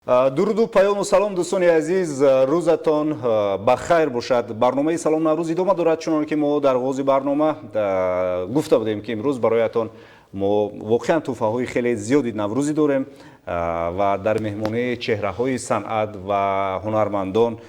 дуруду паёму салом дӯстони азиз, рӯзатон ба хайр бошад. барномаи салом наврӯз идома дорад. чуноне ки мо дар оғози барнома гуфта будем ки имрӯз бароятон мо воқеан тӯҳфаҳои хеле зиёди наврӯзӣ дорем ва дар меҳмонии чеҳраҳои санъат ва ҳунармандон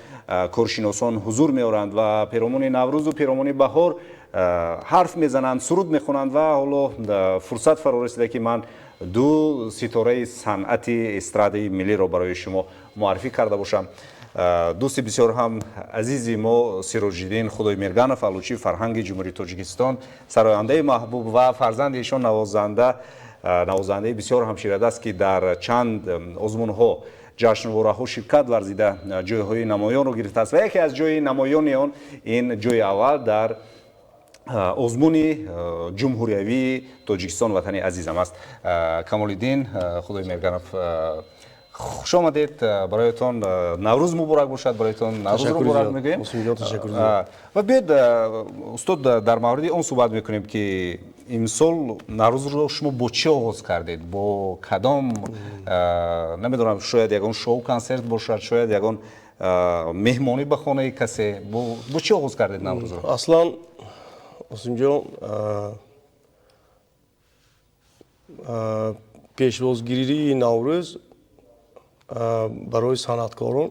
коршиносон ҳузур меоранд ва пиромони наврӯзу пиромони баҳор ҳарф мезананд, суруд мехонанд ва ҳоло фурсат фаро расида ки ман ду ситораи санъати эстрадаи миллиро барои шумо муаррифӣ карда бошам. дӯсти бисёр ҳам азизи мо Сироҷиддин Худоймерганов, алучи фарҳанги ҷумҳурии Тоҷикистон, сарояндаи маҳбуб ва фарзанди ишон навозандаи бисёр ҳамширадаст аст ки дар чанд озмунҳо ҷашнвораҳо ширкат варзида ҷойҳои намоёнро гирифтааст ва яке аз ҷойи намоёни он ин ҷойи аввал дар озмуни ҷумҳуриявии Тоҷикистон ватани азизам аст. Камолиддин Худоймерганов, хуш омадед. бароятон наврӯз муборак бошад, бароятон наврӯзро муборак мегӯем. ва биёед устод дар мавриди он суҳбат мекунем ки имсол наврӯзро шумо бо чӣ оғоз кардед? бо кадом намедонам, шояд ягон шоу консерт бошад, шояд ягон меҳмонӣ ба хонаи касе, бо чӣ оғоз кардед наврӯзро? Аслан Осимҷон, пешвозгирии Наврӯз барои санъаткорон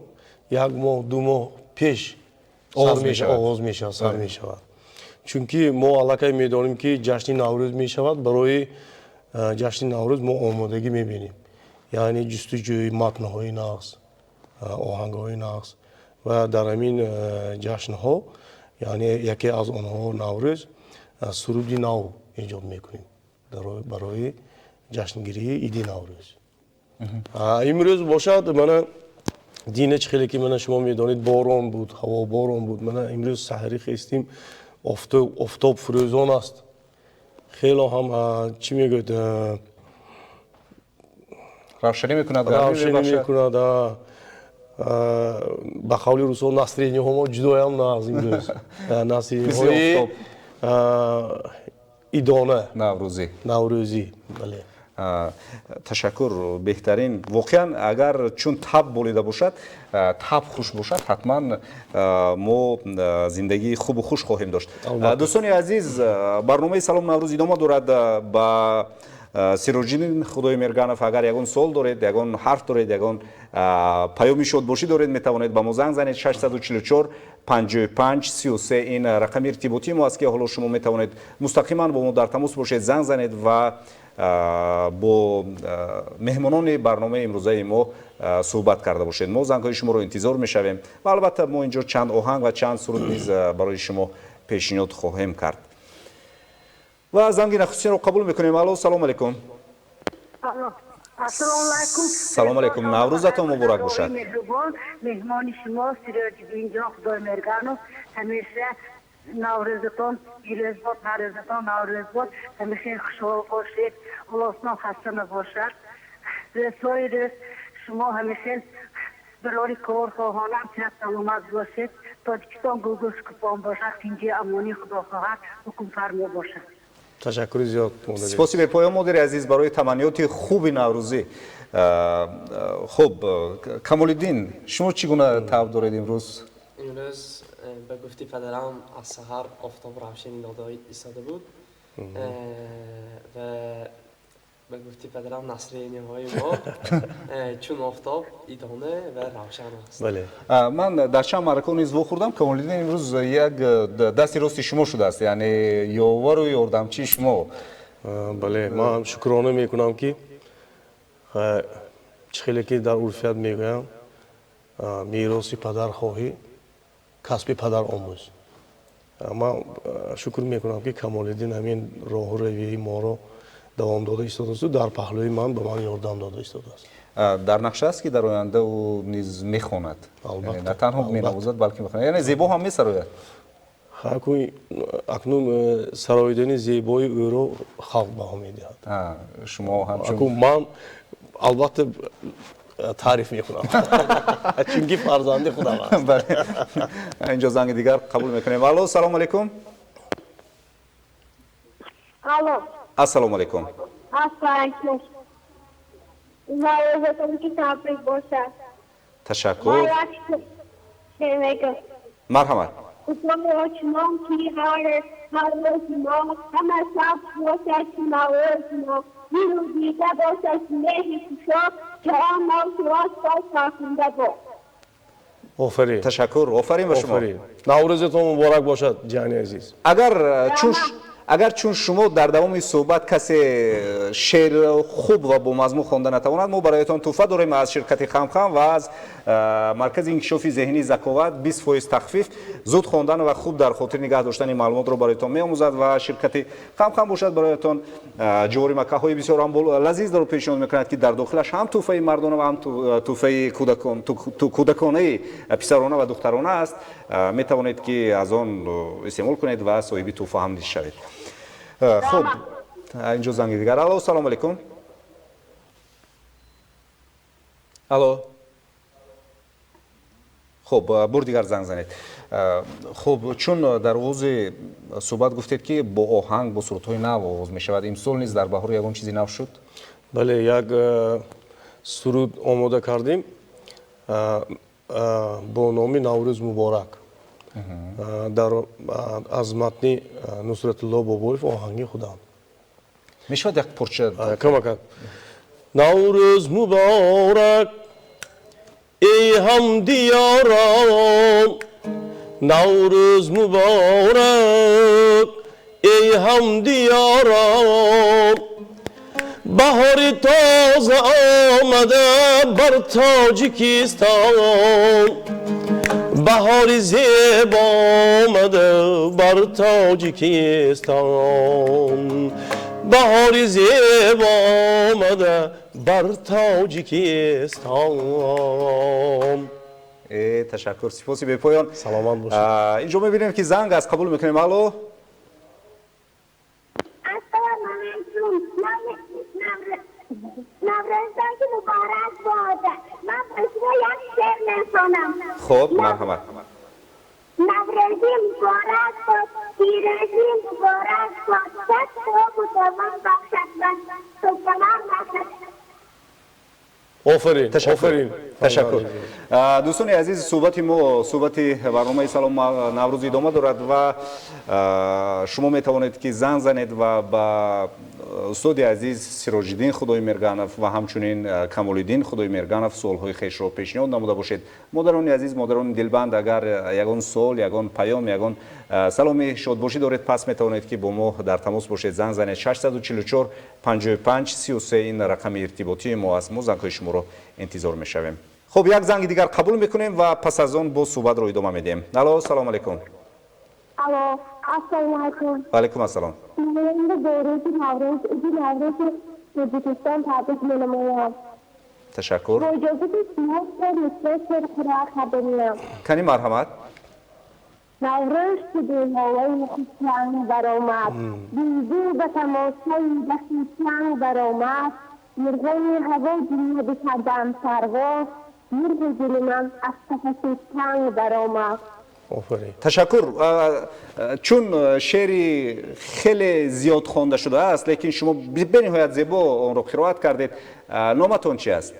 як моҳ ду моҳ пеш оғоз мешавад, сар мешавад. Чунки мо аллакай медонем ки ҷашни Наврӯз мешавад. барои ҷашни Наврӯз мо омодагӣ мебинем, яъне ҷустуҷӯи матнҳои нағз, оҳангҳои нағз ва дар ҳамин ҷашнҳо, яъне яке аз онҳо Наврӯз, суруди нав эҷод мекунем барои ҷашнгирии иди Наврӯз. имрӯз бошад, мана динеч хеле ки мана шумо медонед борон буд, ҳаво борон буд. мана имрӯз саҳрӣ хестим, офтоб фурӯзон аст. хело ҳам чӣ мегӯяд, равшанӣ мекунад, ба қавли рӯсҳо настрениҳо мо ҷудоям нағз имрӯз. настрениҳои идона наврӯзӣ. ташаккур. беҳтарин воқеан агар чун таб болида бошад, таб хуш бошад, ҳатман мо зиндагии хубу хуш хоҳем дошт. дӯстони азиз, барномаи салом наврӯз идома дорад. ба Сироҷиддин Худоймерганов агар ягон суол доред, ягон ҳарф доред, ягон паёми шодбошӣ доред, метавонед ба мо занг занед. 644 55 33 ин рақами иртиботии мо аст ки ҳоло шумо метавонед мустақиман бо мо дар тамос бошед, занг занед ва бо меҳмонони барномаи имрӯзаи мо суҳбат карда бошед. мо зангҳои шуморо интизор мешавем ва албатта мо инҷо чанд оҳанг ва чанд суруд низ барои шумо пешниҳод хоҳем кард. ва занги нахустинро қабул мекунем. алло, салом алейкум. Assalomu alaykum. Salom alaykum. Navruzatон муборак бошад. Mehmoni shimo Sirojiddinjon Xudoymerganov. Hamisha Navruzatон Pirozbod, Navruzbod. Hamisha xushhol bo'lishib, Allohdan xastana bo'lishar. So'yir shimo hamisha birori korxona salomat bo'lishib, Tojikiston gulgul kupon bo'lishar, tinchi amoni Xudo xohar, hukm farmo bo'lishar. ташаккури зиёд. спасибо поём модири азиз барои таманниёти хуби наврӯзӣ. хуб, Камолиддин, шумо чӣ гуна таб доред имрӯз? имрӯз ба гуфти падарам аз саҳар офтоб равшани нодоӣ истода буд ва ба гуфти падарам насрениҳои мо чун офтоб идона ва равшан аст. ман дар чанд маъракаҳо низ вохӯрдам, Камолиддин имрӯз як дасти рости шумо шудааст, яъне ёвару ёрдамчии шумо. бале, ман шукрона мекунам ки чӣ хеле ки дар урфият мегӯям, мероси падархоҳӣ касби падаромӯз. ман шукр мекунам ки Камолиддин ҳамин роҳу равии моро давом дода истодааст, дар паҳлӯи ман ба ман ёрдам дода истодааст. дар нақша аст ки дар оянда ӯ низ мехонад, на танҳо менавозад, балки мехонад, яъне зебо ҳам месарояд. акнун сароидани зебои ӯро халқ баҳо медиҳад. шумо ҳамчун ман албатта таъриф мекунам, чунки фарзанди худам аст. инҷо занги дигар қабул мекунем. алло, салом алейкум. Алло. ассалому алейкум. Assalamu و روزتون که تبریک باشد و تشکر یک شنگه مرحمت اسلام شما که هر روز ما همه شب باشد شما روز ما بیرون دیده باشد مهی کشا که آن شما سال فرخونده با آفرین تشکر آفرین به شما آفرین نوروزتون مبارک باشد جانی عزیز اگر چون شما در دوام این صحبت کسی شعر خوب و با مضمون خوانده نتواند ما برایتان تحفه داریم از شرکت خمخم و از مرکز انکشاف ذهنی ذکاوت 20% تخفیف زود خواندن و خوب در خاطر نگه داشتن معلومات رو برایتان می‌آموزد و شرکت خمخم باشد برایتان جواری مکه‌های بسیار هم لذیذ رو پیشنهاد می‌کند که در داخلش هم تحفه مردانه و هم تحفه کودکانه پسرانه و دخترانه است می‌توانید که از آن استعمال کنید و صاحب تحفه هم شوید. خب اینجا زنگ دیگر. الو سلام علیکم. الو خب بار دیگر زنگ زنید. خب چون در آغاز صحبت گفتید که با آهنگ با سرودهای نو آغاز می شود امسال نیز در بهار یگان چیزی نو شد؟ بله یک سرود آماده کردیم با نام نوروز مبارک از متن نصرت الله بابایف آهنگی خودم می شود یک پرچه کمک نوروز مبارک ای همدیاران نوروز مبارک ای همدیاران بهار تازه آمده بر تاجیکستان بهار زیبا آمده بر تاجیکستان بهار زیبا آمده بر تاجیکستان. تشکر سپاسی به پایان. سلامت باشید. اینجا می‌بینیم که زنگ از قبول می‌کنیم. الو نوروزتان که مبارک باشه من بسیار یک شعر میخوانم خب مرحمت نوروزی مبارک باد پیروزی مبارک باد صد خوب و دوام بخشد من سلطنان بخشد. آفرین آفرین تشکر. دوستان عزیز صحبت ما صحبت برنامه سلام نوروز ادامه دارد و شما می توانید که زنگ زنید و با استاد عزیز سراج الدین خدای مرگانف و همچنین کمال الدین خدای مرگانف سوالهای خویش را پیشنهاد نموده باشید. مادران عزیز مادران دلبند اگر یگان سوال یگان پیام یگان سلام شادباشی دارید پس می توانید که با ما در تماس باشید. زنگ زنید 644 55 33 این رقم ارتباطی ما است. ما زنگ‌های شما را انتظار می شویم. خب یک زنگ دیگر قبول میکنیم و پس از آن با صحبت رو ادامه میدیم. الو سلام علیکم. الو السلام علیکم. و علیکم السلام. من به روز نوروز تاجیکستان تبریک می‌نمایم. تشکر. با اجازه شما شعر قرائت کردم. کنی مرحمت. نوروز که به هوای خوشنگ برآمد دیدی به تماشای بخیشنگ برآمد مرغان هوا دنیا بکردم پرواز مرغ دل من از تفس تنگ برآمد. آفرین تشکر. چون شعری خیلی زیاد خوانده شده است لیکن شما به نهایت زیبا آن را قرائت کردید. نامتون چی است؟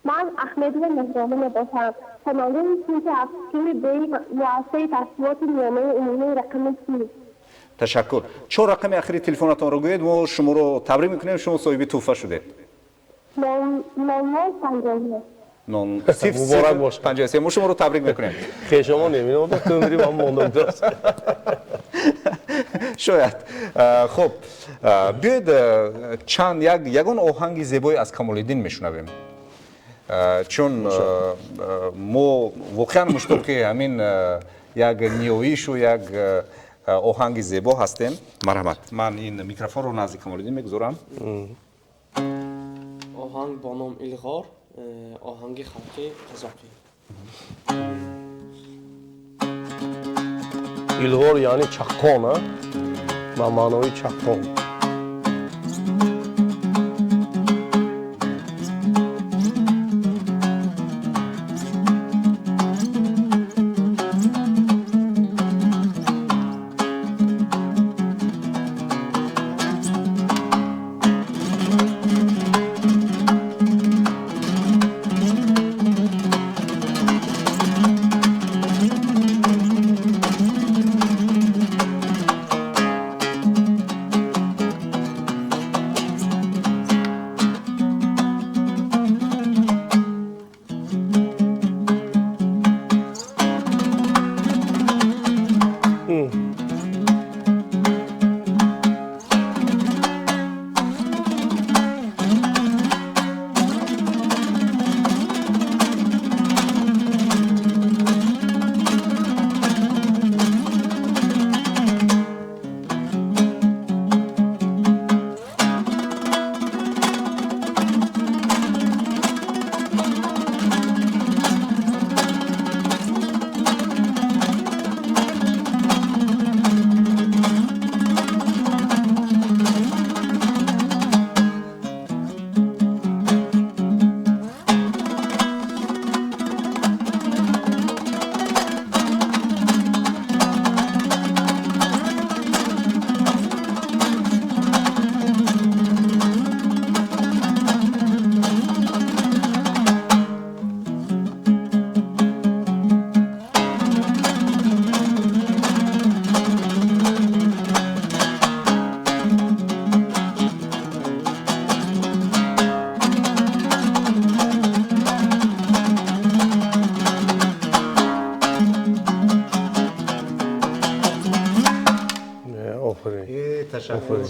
من احمد مهربان باشم. شماره که افسون به مؤسسه تصمیمات نیامه عمومی رقم 30. تشکر. 4 رقم اخری تلفنتان رو گویید ما شما رو تبریک میکنیم شما صاحب تحفه شدید. مبارک باشه. 53 ما شما رو تبریک میکنیم. خیلی شما نمیدونم با تندری من موندم درست. شاید. خب بیاید چند یگان آهنگ زیبایی از کمال الدین میشنویم چون ما واقعا مشتاق همین یک نیایش و یک آهنگ زیبا هستیم. مرحمت. من این میکروفون رو نزدیک کمال الدین میگذارم. آهنگ با نام الغار آهنگ خلقی قزاقی. الغار یعنی چقان به معنای چقان.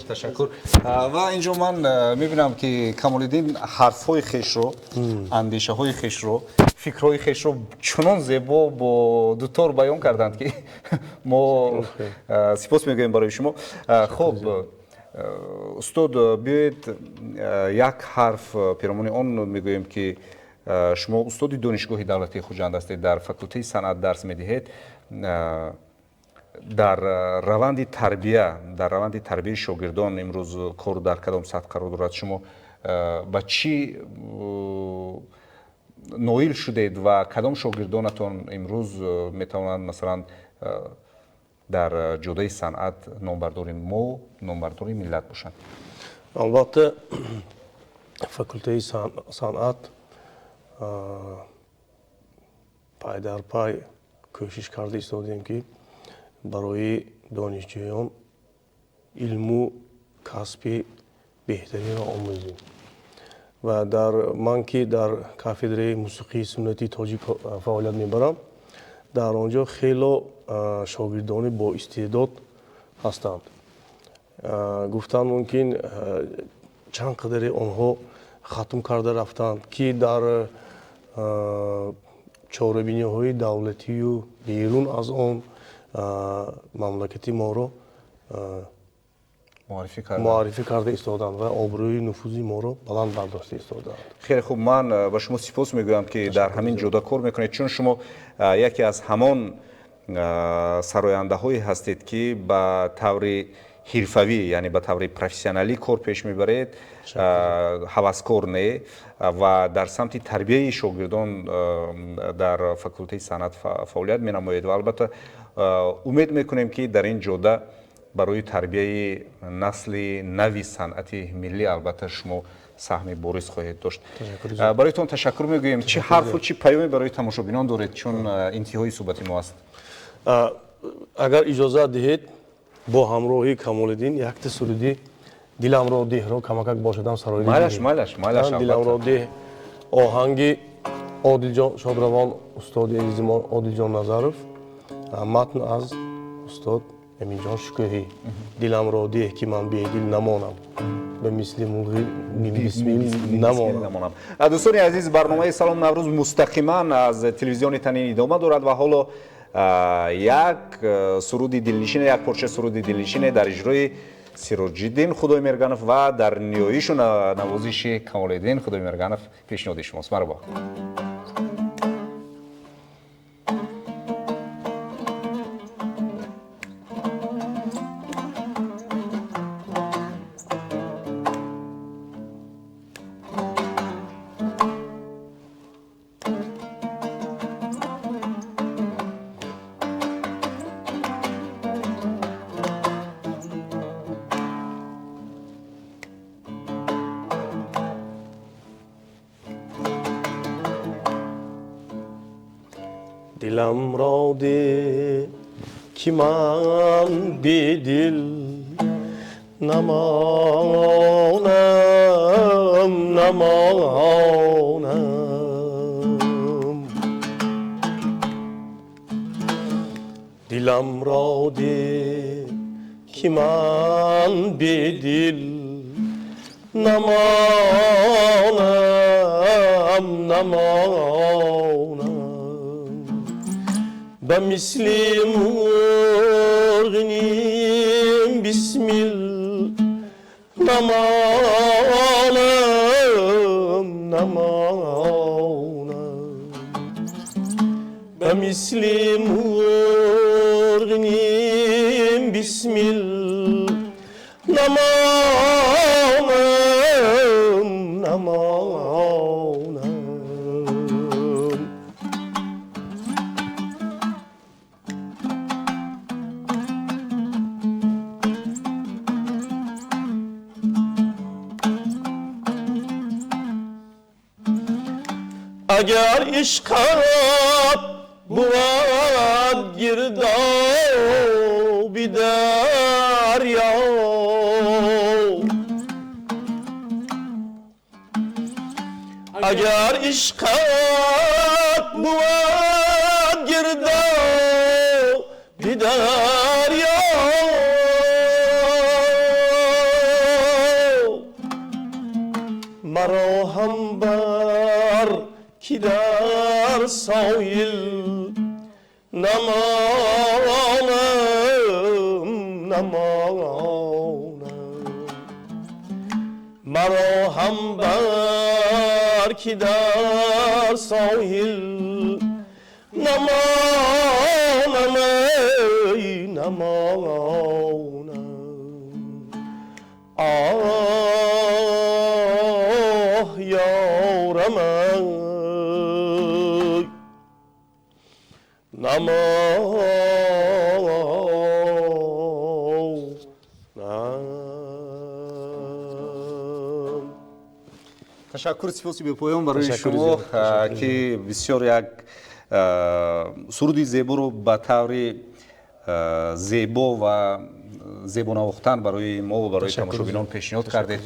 تشکر و اینجا من میبینم که کمال‌الدین حرف‌های خیش رو اندیشه‌های خیش رو فکرهای خیش رو چنان زیبا با دوتار بیان کردند که ما سپاس میگوییم برای شما. خب استاد بیایید یک حرف پیرامون آن میگوییم که شما استاد دانشگاه دولتی خوجند هستید، در فاکولته صنعت درس میدهید. در روند تربیه شاگردان امروز کار در کدام سطح قرار دارد؟ شما به چی نویل شدید و کدام شاگردانتان امروز میتوانند مثلا در جدای صنعت نامبردار ما نامبردار ملت باشند؟ البته فاکولته صنعت پای در پای کوشش کرده ایستادیم که برای دانشجویان علم و کسب بهترین را آموزیم و من که در کافدره موسیقی سنتی تاجیک فعالیت میبرم، در آنجا خیلی شاگردان با استعداد هستند. گفتن ممکن چند قدر آنها ختم کرده رفتند که در چهاربینی‌های دولتی و بیرون از آن مملکتی ما را معرفی کرده ایستادند و آبروی نفوذی ما را بلند برداشته ایستادند. خیلی خوب، من به شما سپاس میگویم که در همین جدا کار میکنید، چون شما یکی از همان سراینده هایی هستید که به طور حرفوی یعنی به طور پروفسیونالی کار پیش میبرید، هوسکار نه و در سمت تربیه شاگردان در فاکولته صنعت فعالیت مینمایید و البته امید میکنیم که در این جوده برای تربیه نسل نوی صنعت ملی البته شما سهم بارز خواهید داشت. برایتون تشکر میگوییم. چه حرف و چه پیامی برای تماشابینان دارید چون انتهای صحبت ما است؟ اگر اجازه دهید با همراهی کمال‌الدین یک تسودی دلم را ده را کمک باشدم سرایی مالش دلم را ده آهنگ عادل جان شادروان استاد عزیز ما عادل جان نظرов متن از استاد امین جان شکوهی. دلم را ده که من بی دل نمانم به مثل موقع بسمیل نمانم. دوستان عزیز، برنامه سلام نوروز مستقیما از تلویزیون تنین ادامه دارد و حالا یک سرود دلنشین، یک پارچه سرود دلنشین در اجرای سیراج‌الدین خدای مرگنف و در نیایش و نوازش کمال‌الدین خدای مرگنف پیشنهاد شماست. مرحبا. دلم را ده که من بی دل نمانم دلم را ده که من بی دل نمانم به مثل مرغ نیم بسمیل نمانم به مثل مرغ نیم بسمیل نمانم اگر عشقت بود گردابی دریا اگر عشقت بود گردابی دریا که در سایل نمانم مرا هم بر که در سایل نمانم آه یارم تشکر سپاسی به پایان برای شما که بسیار یک سرودی زیبا رو به طور زیبا و زیبا نواختن برای ما و برای تماشابینان پیشنهاد کردید.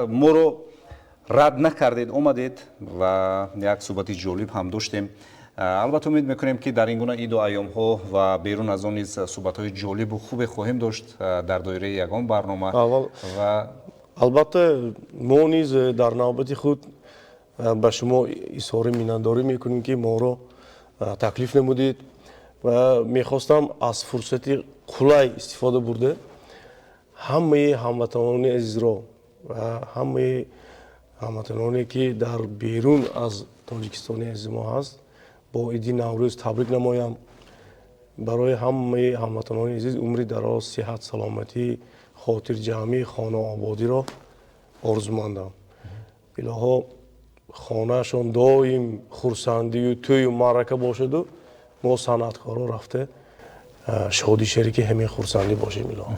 ما رو رد نکردید، اومدید و یک صحبت جالب هم داشتیم. البته امید میکنیم که در این گونه عید و ایام ها و بیرون از آن نیز صحبت های جالب و خوب خواهیم داشت در دایره یگان برنامه. و البته ما نیز در نوبت خود به شما اظهار مننداری میکنیم که ما رو تکلیف نمودید و میخواستم از فرصت قلای استفاده برده همه هموطنان عزیز را و همه هموطنانی که در بیرون از تاجیکستان عزیز ما هست با عید نوروز تبریک نمایم. برای همه هموطنان عزیز عمری دراز، صحت، سلامتی، خاطر جمعی، خانه آبادی را آرزومندم. الها خانهشان دائم خرسندی و توی و معرکه باشد و ما صنعتکارا رفته شادی شریک همین خرسندی باشیم. الها